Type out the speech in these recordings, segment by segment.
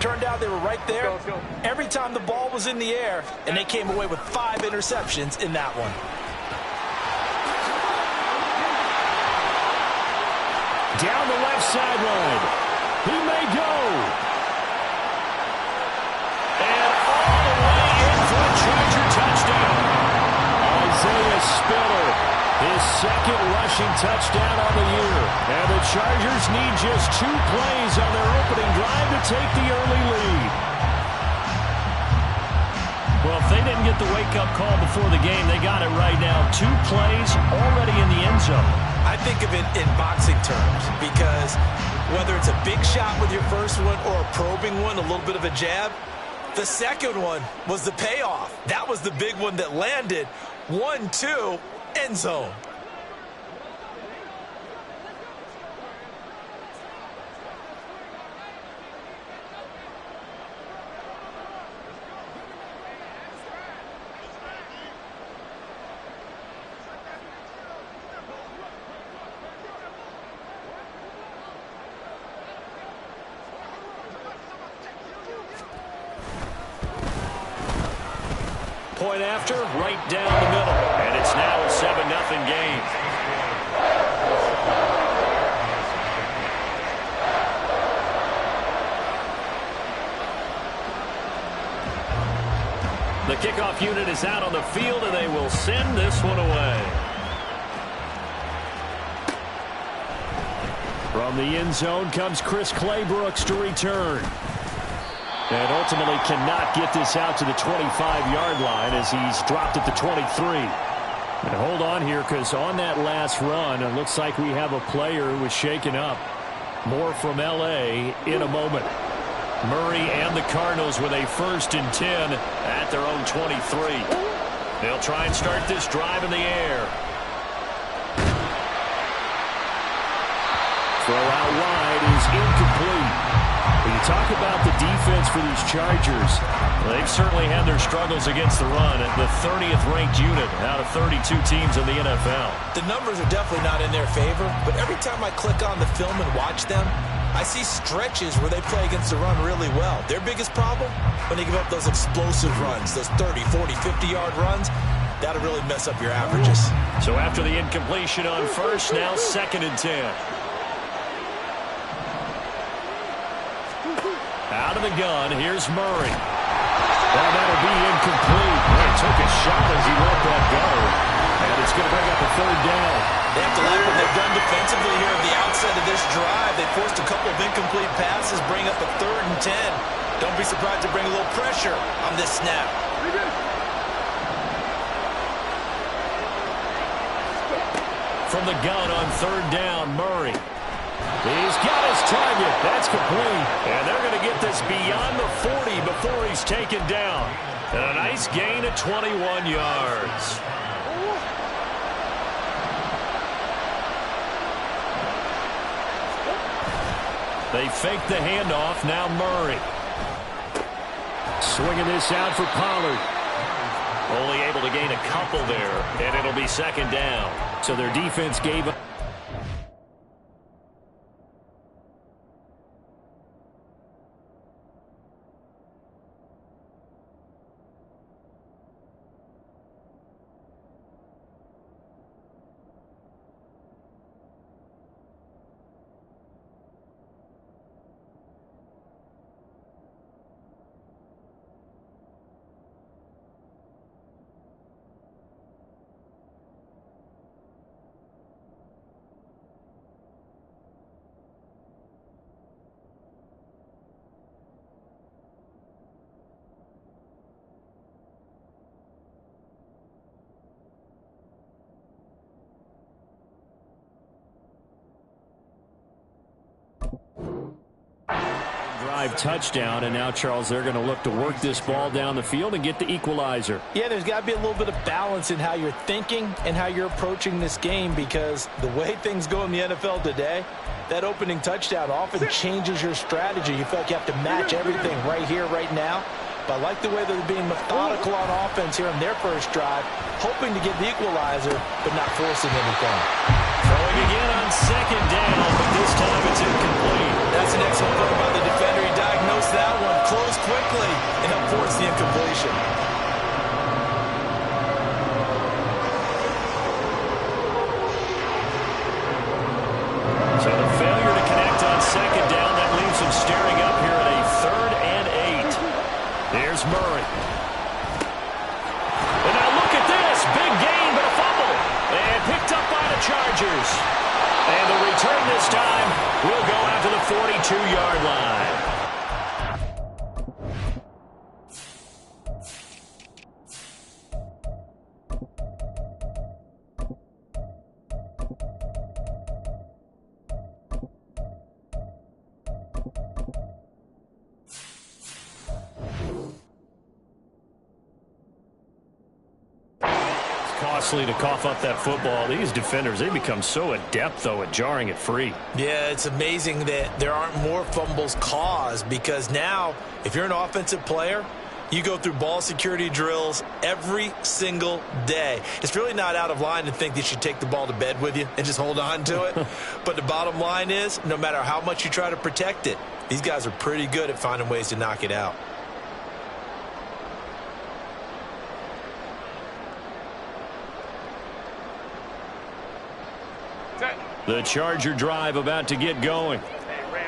Turned out they were right there every time the ball was in the air, and they came away with 5 interceptions in that one. Down the left sideline. He may go. And all the way in for a Charger touchdown. Isaiah Spiller, his second rushing touchdown on the year. And the Chargers need just 2 plays on their opening drive to take the early lead. Well, if they didn't get the wake-up call before the game, they got it right now. 2 plays already in the end zone. I think of it in boxing terms because whether it's a big shot with your first one or a probing one, a little bit of a jab, the second one was the payoff. That was the big one that landed. 1-2, end zone. Point after, right down the middle. And it's now a 7-0 game. The kickoff unit is out on the field, and they will send this one away. From the end zone comes Chris Claybrooks to return. And ultimately cannot get this out to the 25-yard line as he's dropped at the 23. And hold on here, because on that last run, it looks like we have a player who was shaken up. More from L.A. in a moment. Murray and the Cardinals with a 1st and 10 at their own 23. They'll try and start this drive in the air. Throw out wide is incomplete. When you talk about the defense for these Chargers, they've certainly had their struggles against the run. The 30th ranked unit out of 32 teams in the NFL. The numbers are definitely not in their favor, but every time I click on the film and watch them, I see stretches where they play against the run really well. Their biggest problem, when they give up those explosive runs, those 30, 40, 50-yard runs, that'll really mess up your averages. So after the incompletion on first, now 2nd and 10. Out of the gun, here's Murray. Well, that'll be incomplete. He took a shot as he let that go. And it's going to bring up a 3rd down. They have to like what they've done defensively here at the outset of this drive. They forced a couple of incomplete passes, bring up a 3rd and 10. Don't be surprised to bring a little pressure on this snap. From the gun on 3rd down, Murray. He's got his target. That's complete. And they're going to get this beyond the 40 before he's taken down. And a nice gain of 21 yards. They fake the handoff. Now Murray. Swinging this out for Pollard. Only able to gain a couple there. And it'll be 2nd down. So their defense gave up. Touchdown, and now, Charles, they're going to look to work this ball down the field and get the equalizer. Yeah, there's got to be a little bit of balance in how you're thinking and how you're approaching this game, because the way things go in the NFL today, that opening touchdown often changes your strategy. You feel like you have to match everything right here, right now. But I like the way they're being methodical on offense here on their first drive, hoping to get the equalizer, but not forcing anything. Throwing again on 2nd down, but this time it's incomplete. That's an excellent play by the defender. He diagnosed that one quickly and help force the incompletion. So the failure to connect on second down, that leaves him staring up here at a 3rd and 8. Here's Murray. And now look at this. Big gain, but a fumble. And picked up by the Chargers. And the return this time will go out to the 42-yard line. Costly to cough up that football. These defenders, they become so adept, though, at jarring it free. Yeah, it's amazing that there aren't more fumbles caused, because now, if you're an offensive player, you go through ball security drills every single day. It's really not out of line to think that you take the ball to bed with you and just hold on to it. But the bottom line is, no matter how much you try to protect it, these guys are pretty good at finding ways to knock it out. The Charger drive about to get going.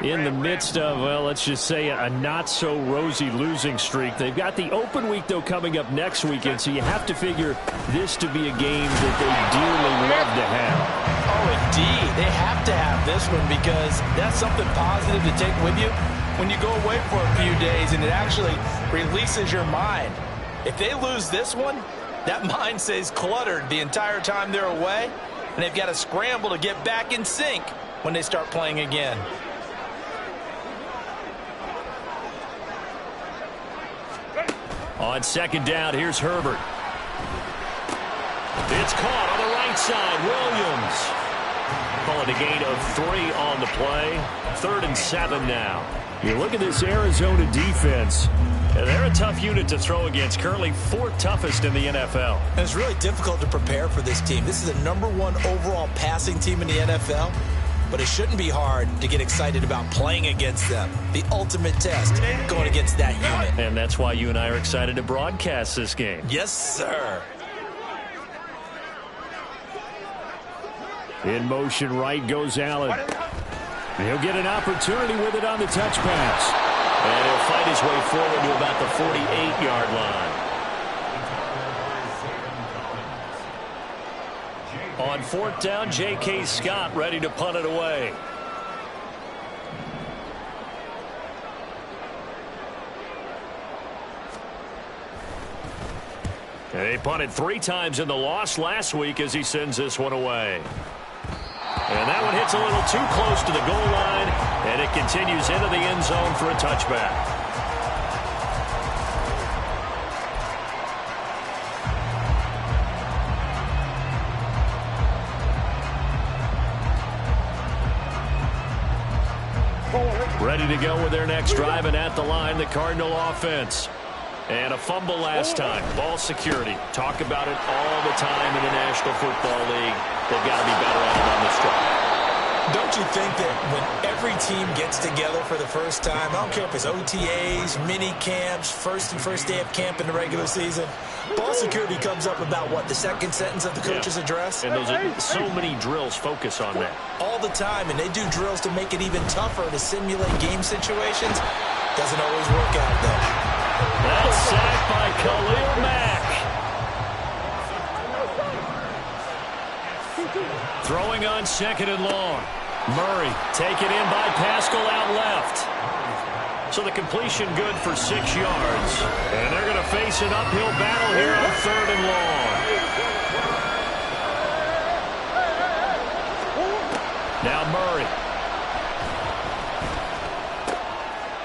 In the midst of, well, let's just say a not-so-rosy losing streak. They've got the open week, though, coming up next weekend, so you have to figure this to be a game that they dearly love to have. Oh, indeed. They have to have this one, because that's something positive to take with you when you go away for a few days, and it actually releases your mind. If they lose this one, that mind stays cluttered the entire time they're away, and they've got to scramble to get back in sync when they start playing again. On second down, here's Herbert. It's caught on the right side. Williams. Call it a gain of 3 on the play. 3rd and 7 now. You look at this Arizona defense. They're a tough unit to throw against. Currently 4th toughest in the NFL. And it's really difficult to prepare for this team. This is the #1 overall passing team in the NFL. But it shouldn't be hard to get excited about playing against them. The ultimate test going against that unit. And that's why you and I are excited to broadcast this game. Yes, sir. In motion right goes Allen. He'll get an opportunity with it on the touch pass. And he'll fight his way forward to about the 48-yard line. On 4th down, J.K. Scott ready to punt it away. They punted 3 times in the loss last week as he sends this one away. And that one hits a little too close to the goal line, and it continues into the end zone for a touchback. Ready to go with their next drive, and at the line, the Cardinal offense. And a fumble last time. Ball security. Talk about it all the time in the National Football League. They've got to be better at it on this drive. Don't you think that when every team gets together for the first time, I don't care if it's OTAs, mini camps, first day of camp in the regular season, ball security comes up about, what, the second sentence of the coach's address? And those are so many drills focus on that. All the time, and they do drills to make it even tougher to simulate game situations. Doesn't always work out, though. That's sacked by Khalil Mack. Throwing on 2nd and long. Murray taken in by Pascal out left. So the completion good for 6 yards. And they're going to face an uphill battle here on 3rd and long. Now Murray.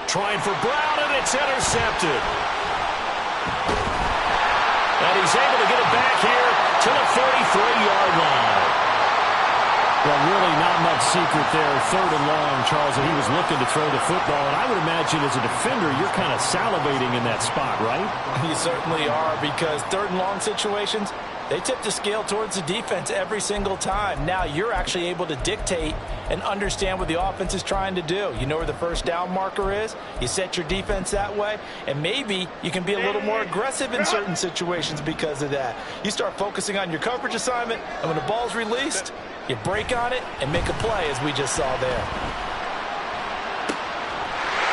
Trying for Brown, and it's intercepted. And he's able to get it back here to the 43-yard line. Well, really not much secret there. 3rd and long, Charles, and he was looking to throw the football. And I would imagine as a defender, you're kind of salivating in that spot, right? You certainly are, because 3rd and long situations, They tip the scale towards the defense every single time. Now you're actually able to dictate and understand what the offense is trying to do. You know where the first down marker is. You set your defense that way, and maybe you can be a little more aggressive in certain situations because of that. You start focusing on your coverage assignment, and when the ball's released, you break on it and make a play, as we just saw there.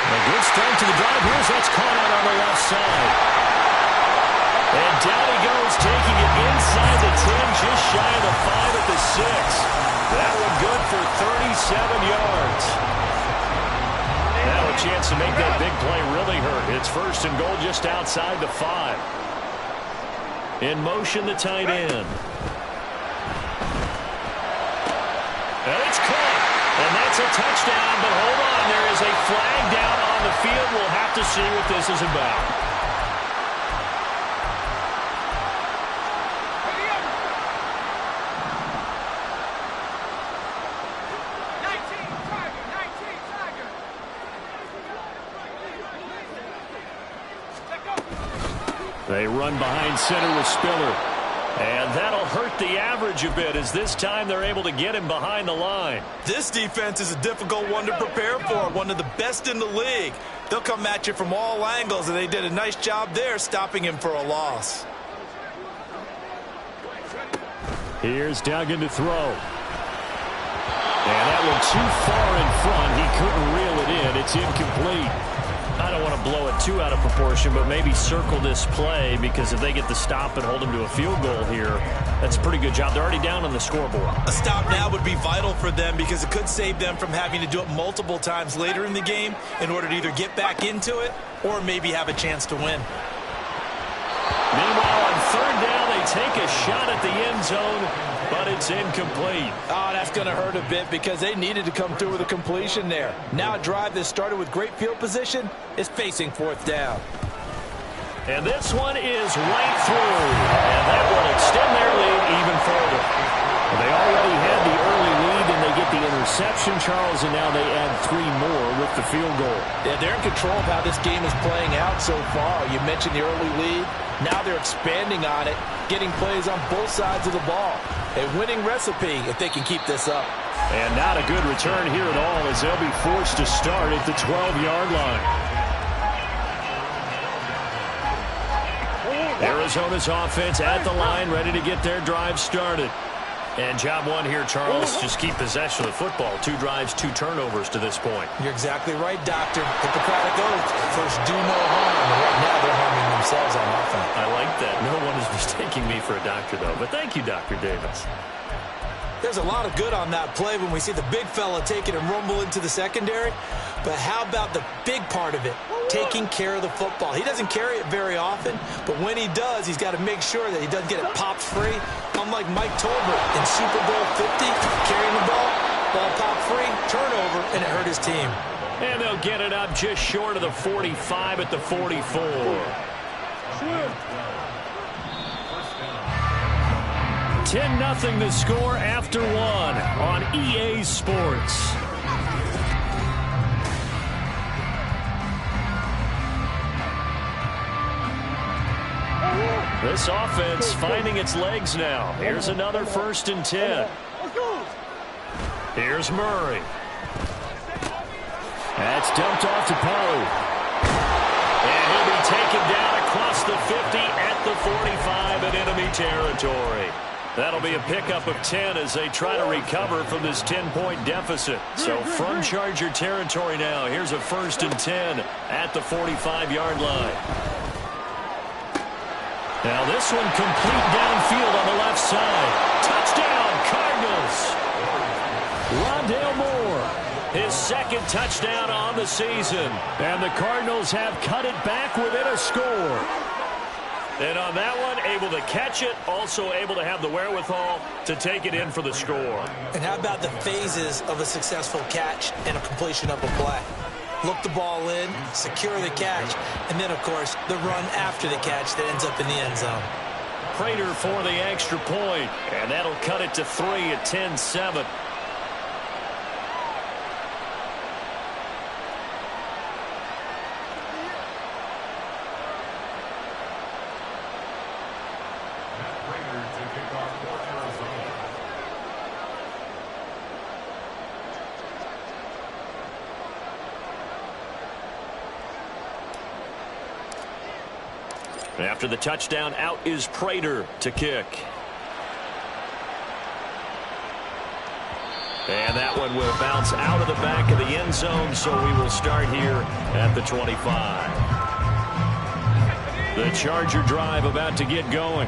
A good start to the drive. Here's what's caught out on the left side. And down he goes, taking it inside the 10, just shy of the 5 at the 6. That one good for 37 yards. Now a chance to make that big play really hurt. It's first and goal just outside the 5. In motion, the tight end. And it's caught. And that's a touchdown, but hold on. There is a flag down on the field. We'll have to see what this is about. They run behind center with Spiller. And that'll hurt the average a bit as this time they're able to get him behind the line. This defense is a difficult one to prepare for, one of the best in the league. They'll come at you from all angles, and they did a nice job there stopping him for a loss. Here's Duggan to throw. And that one too far in front. He couldn't reel it in. It's incomplete. I don't want to blow it too out of proportion, but maybe circle this play, because if they get the stop and hold them to a field goal here, that's a pretty good job. They're already down on the scoreboard. A stop now would be vital for them because it could save them from having to do it multiple times later in the game in order to either get back into it or maybe have a chance to win. Meanwhile, on third down, they take a shot at the end zone, but it's incomplete. Oh, that's going to hurt a bit because they needed to come through with a completion there. Now a drive that started with great field position is facing fourth down. And this one is right through, and that will extend their lead even further. They already had the early lead, and they get the interception, Charles, and now they add 3 more with the field goal. Yeah, they're in control of how this game is playing out so far. You mentioned the early lead. Now they're expanding on it, getting plays on both sides of the ball. A winning recipe if they can keep this up. And not a good return here at all as they'll be forced to start at the 12-yard line. Arizona's offense at the line, ready to get their drive started. And job one here, Charles, just keep possession of the football. 2 drives, 2 turnovers to this point. You're exactly right, Doctor. Hippocratic oath. First, do no harm. And right now, they're harming themselves on offense. I like that. No one is mistaking me for a doctor, though. But thank you, Dr. Davis. There's a lot of good on that play when we see the big fella take it and rumble into the secondary. But how about the big part of it, taking care of the football? He doesn't carry it very often, but when he does, he's got to make sure that he doesn't get it popped free. Unlike Mike Tolbert in Super Bowl 50, carrying the ball popped free, turnover, and it hurt his team. And they'll get it up just short of the 45 at the 44. 10-0 the score after 1 on EA Sports. This offense finding its legs now. Here's another 1st and 10. Here's Murray. That's dumped off to Pollard. And he'll be taken down across the 50 at the 45 in enemy territory. That'll be a pickup of 10 as they try to recover from this 10-point deficit. So from Charger territory now, here's a 1st and 10 at the 45-yard line. Now this one complete downfield on the left side. Touchdown, Cardinals. Rondale Moore, his 2nd touchdown on the season. And the Cardinals have cut it back within a score. And on that one, able to catch it, also able to have the wherewithal to take it in for the score. And how about the phases of a successful catch and a completion of a play? Look the ball in, secure the catch, and then, of course, the run after the catch that ends up in the end zone. Prater for the extra point, and that'll cut it to 3 at 10-7. After the touchdown, out is Prater to kick. And that one will bounce out of the back of the end zone, so we will start here at the 25. The Charger drive about to get going.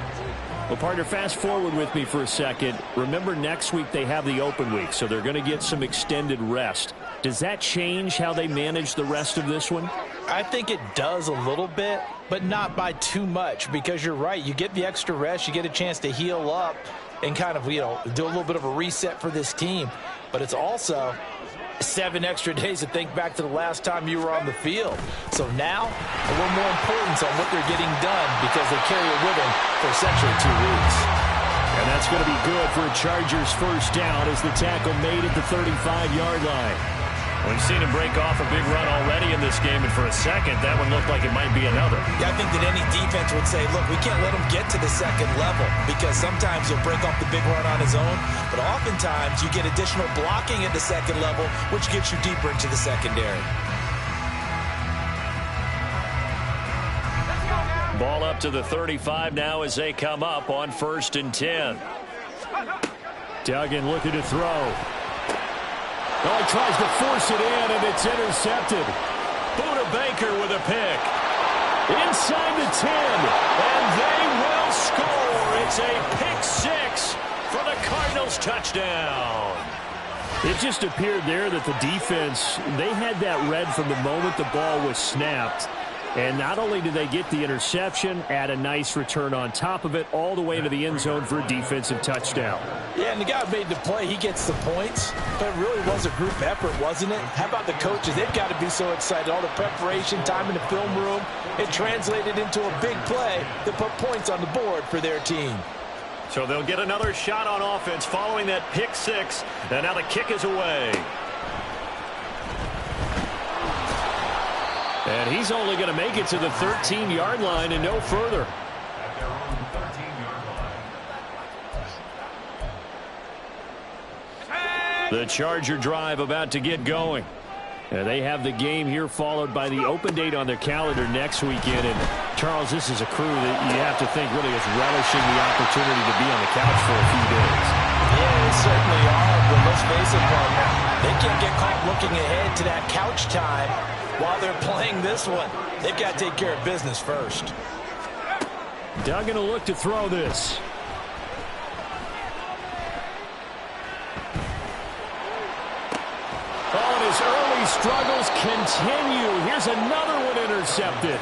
Well, partner, fast forward with me for a second. Remember, next week they have the open week, so they're going to get some extended rest. Does that change how they manage the rest of this one? I think it does a little bit, but not by too much, because you're right. You get the extra rest, you get a chance to heal up and kind of, do a little bit of a reset for this team. But it's also 7 extra days to think back to the last time you were on the field. So now, a little more importance on what they're getting done because they carry it with them for essentially 2 weeks. And that's going to be good for a Chargers first down as the tackle made at the 35-yard line. We've seen him break off a big run already in this game, and for a second, that one looked like it might be another. Yeah, I think that any defense would say, look, we can't let him get to the second level because sometimes he'll break off the big run on his own, but oftentimes you get additional blocking at the second level, which gets you deeper into the secondary. Ball up to the 35 now as they come up on 1st and 10. Duggan looking to throw. Oh, he tries to force it in, and it's intercepted. Buda Baker with a pick. Inside the 10, and they will score. It's a pick 6 for the Cardinals touchdown. It just appeared there that the defense, they had that read from the moment the ball was snapped. And not only did they get the interception, add a nice return on top of it, all the way into the end zone for a defensive touchdown. Yeah, and the guy who made the play, he gets the points. But it really was a group effort, wasn't it? How about the coaches? They've got to be so excited. All the preparation, time in the film room, it translated into a big play that put points on the board for their team. So they'll get another shot on offense following that pick 6. And now the kick is away. And he's only going to make it to the 13-yard line and no further. The Charger drive about to get going. And they have the game here followed by the open date on their calendar next weekend. And, Charles, this is a crew that you have to think really is relishing the opportunity to be on the couch for a few days. Yeah, they certainly are. But let's face it, partner, they can't get caught looking ahead to that couch time while they're playing this one. They've got to take care of business first. Duggan will look to throw this. Oh, and his early struggles continue. Here's another one intercepted.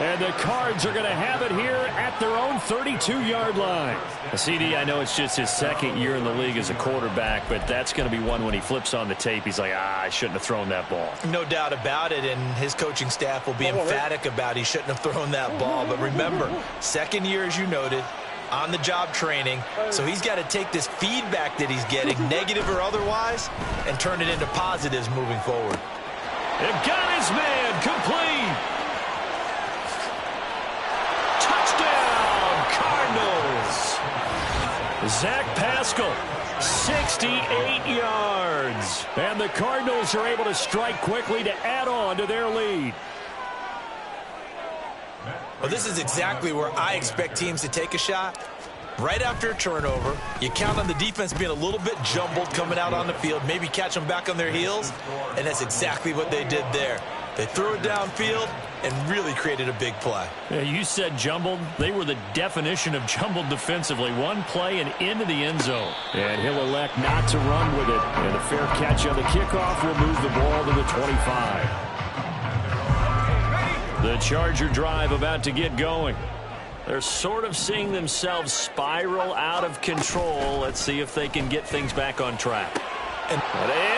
And the Cards are going to have it here at their own 32-yard line. CD, I know it's just his second year in the league as a quarterback, but that's going to be one when he flips on the tape, he's like, I shouldn't have thrown that ball. No doubt about it, and his coaching staff will be emphatic about he shouldn't have thrown that ball. But remember, second year, as you noted, on-the-job training, so he's got to take this feedback that he's getting, negative or otherwise, and turn it into positives moving forward. They've got his man complete. Zach Pascal, 68 yards. And the Cardinals are able to strike quickly to add on to their lead. Well, this is exactly where I expect teams to take a shot. Right after a turnover, you count on the defense being a little bit jumbled coming out on the field, maybe catch them back on their heels, and that's exactly what they did there. They threw it downfield and really created a big play. Yeah, you said jumbled. They were the definition of jumbled defensively. One play and into the end zone. And he'll elect not to run with it. And a fair catch on the kickoff will move the ball to the 25. The Charger drive about to get going. They're sort of seeing themselves spiral out of control. Let's see if they can get things back on track. And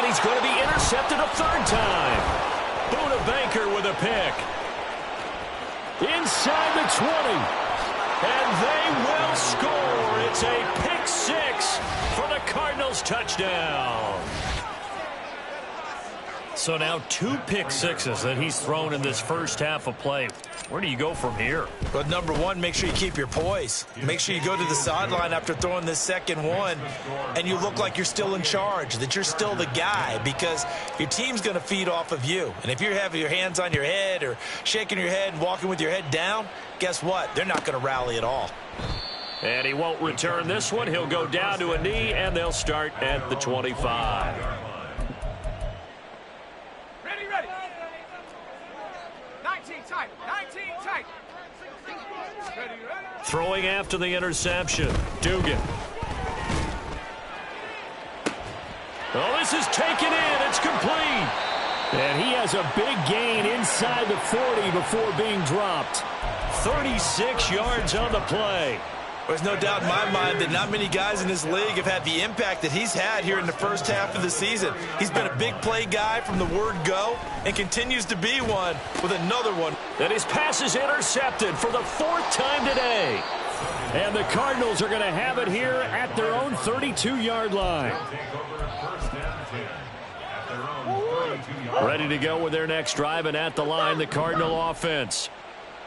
he's going to be intercepted a third time. Buda Baker with a pick. Inside the 20. And they will score. It's a pick 6 for the Cardinals touchdown. So now 2 pick sixes that he's thrown in this first half of play. Where do you go from here? But number one, make sure you keep your poise. Make sure you go to the sideline after throwing this second one, and you look like you're still in charge, that you're still the guy, because your team's going to feed off of you. And if you're having your hands on your head or shaking your head and walking with your head down, guess what? They're not going to rally at all. And he won't return this one. He'll go down to a knee, and they'll start at the 25. Ready. 19 tight. 19 tight. Ready. Throwing after the interception. Dugan. Oh, this is taken in. It's complete. And he has a big gain inside the 40 before being dropped. 36 yards on the play. There's no doubt in my mind that not many guys in this league have had the impact that he's had here in the first half of the season. He's been a big play guy from the word go and continues to be one with another one. And his pass is intercepted for the 4th time today. And the Cardinals are going to have it here at their own 32-yard line. Ready to go with their next drive, and at the line, the Cardinal offense.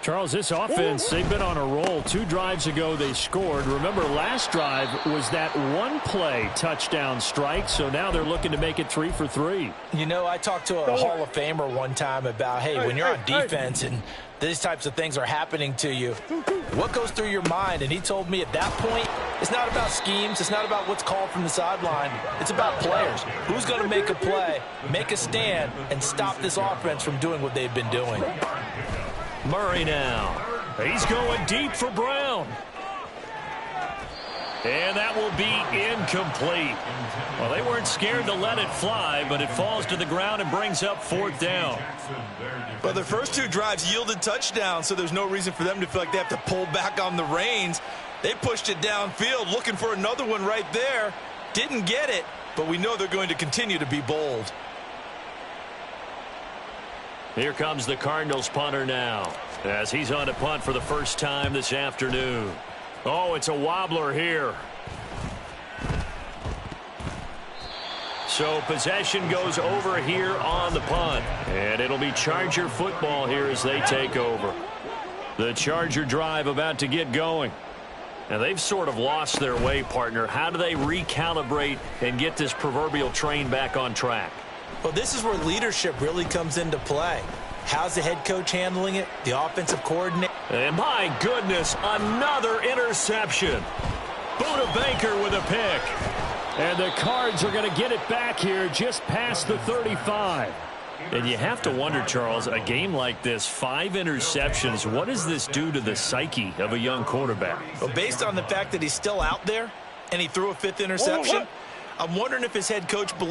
Charles, this offense, they've been on a roll. 2 drives ago, they scored. Remember, last drive was that one-play touchdown strike, so now they're looking to make it 3 for 3. You know, I talked to a Hall of Famer one time about, hey, when you're on defense and these types of things are happening to you, what goes through your mind? And he told me at that point, it's not about schemes. It's not about what's called from the sideline. It's about players. Who's going to make a play, make a stand, and stop this offense from doing what they've been doing? Murray now. He's going deep for Brown. And that will be incomplete. Well, they weren't scared to let it fly, but it falls to the ground and brings up 4th down. But their first 2 drives yielded touchdowns, so there's no reason for them to feel like they have to pull back on the reins. They pushed it downfield, looking for another one right there. Didn't get it, but we know they're going to continue to be bold. Here comes the Cardinals punter now, as he's on to punt for the first time this afternoon. Oh, it's a wobbler here. So possession goes over here on the punt. And it'll be Charger football here as they take over. The Charger drive about to get going. And they've sort of lost their way, partner. How do they recalibrate and get this proverbial train back on track? Well, this is where leadership really comes into play. How's the head coach handling it? The offensive coordinator? And my goodness, another interception. Buda Baker with a pick. And the Cards are going to get it back here just past the 35. And you have to wonder, Charles, a game like this, 5 interceptions, what does this do to the psyche of a young quarterback? Well, based on the fact that he's still out there and he threw a 5th interception, I'm wondering if his head coach believes